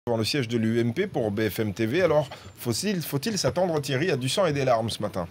Devant le siège de l'UMP pour BFM TV. Alors, faut-il s'attendre, Thierry, à du sang et des larmes ce matin?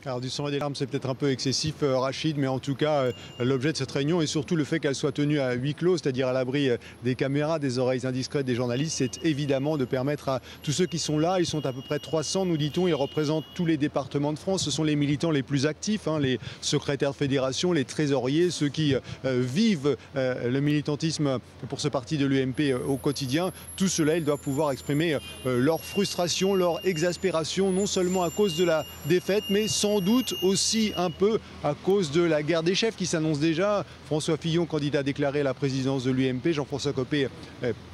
Alors du sang et des larmes, c'est peut-être un peu excessif, Rachid, mais en tout cas, l'objet de cette réunion et surtout le fait qu'elle soit tenue à huis clos, c'est-à-dire à l'abri des caméras, des oreilles indiscrètes des journalistes, c'est évidemment de permettre à tous ceux qui sont là, ils sont à peu près 300, nous dit-on, ils représentent tous les départements de France, ce sont les militants les plus actifs, les secrétaires de fédération, les trésoriers, ceux qui vivent le militantisme pour ce parti de l'UMP au quotidien. Tout cela, ils doivent pouvoir exprimer leur frustration, leur exaspération, non seulement à cause de la défaite, mais sans doute aussi un peu à cause de la guerre des chefs qui s'annonce déjà. François Fillon, candidat déclaré à la présidence de l'UMP, Jean-François Copé,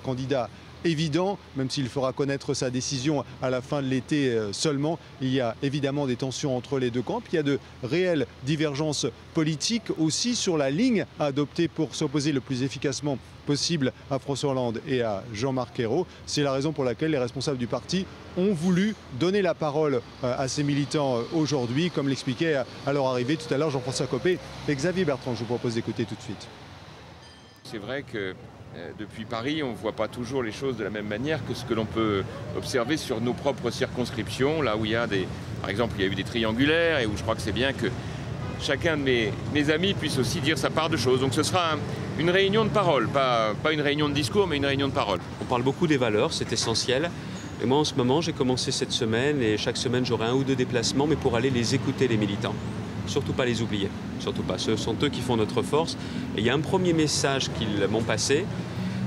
candidat évident, même s'il fera connaître sa décision à la fin de l'été seulement. Il y a évidemment des tensions entre les deux camps. Il y a de réelles divergences politiques aussi sur la ligne à adopter pour s'opposer le plus efficacement possible à François Hollande et à Jean-Marc Ayrault. C'est la raison pour laquelle les responsables du parti ont voulu donner la parole à ces militants aujourd'hui, comme l'expliquait à leur arrivée tout à l'heure Jean-François Copé et Xavier Bertrand. Je vous propose d'écouter tout de suite. C'est vrai que depuis Paris, on ne voit pas toujours les choses de la même manière que ce que l'on peut observer sur nos propres circonscriptions, là où il y a par exemple, il y a eu des triangulaires et où je crois que c'est bien que chacun de mes amis puisse aussi dire sa part de choses. Donc ce sera une réunion de parole, pas une réunion de discours, mais une réunion de parole. On parle beaucoup des valeurs, c'est essentiel. Et moi, en ce moment, j'ai commencé cette semaine et chaque semaine, j'aurai 1 ou 2 déplacements, mais pour aller les écouter, les militants. Surtout pas les oublier, surtout pas. Ce sont eux qui font notre force. Et il y a un premier message qu'ils m'ont passé,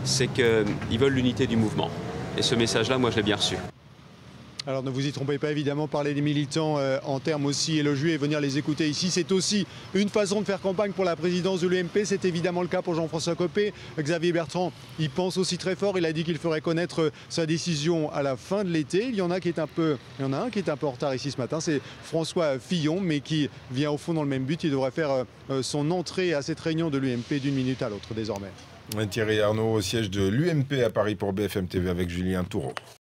c'est qu'ils veulent l'unité du mouvement. Et ce message-là, moi, je l'ai bien reçu. Alors ne vous y trompez pas, évidemment, parler des militants en termes aussi élogieux et venir les écouter ici, c'est aussi une façon de faire campagne pour la présidence de l'UMP. C'est évidemment le cas pour Jean-François Copé. Xavier Bertrand, il pense aussi très fort. Il a dit qu'il ferait connaître sa décision à la fin de l'été. Il y en a un qui est un peu en retard ici ce matin, c'est François Fillon, mais qui vient au fond dans le même but. Il devrait faire son entrée à cette réunion de l'UMP d'une minute à l'autre désormais. Thierry Arnaud au siège de l'UMP à Paris pour BFM TV avec Julien Toureau.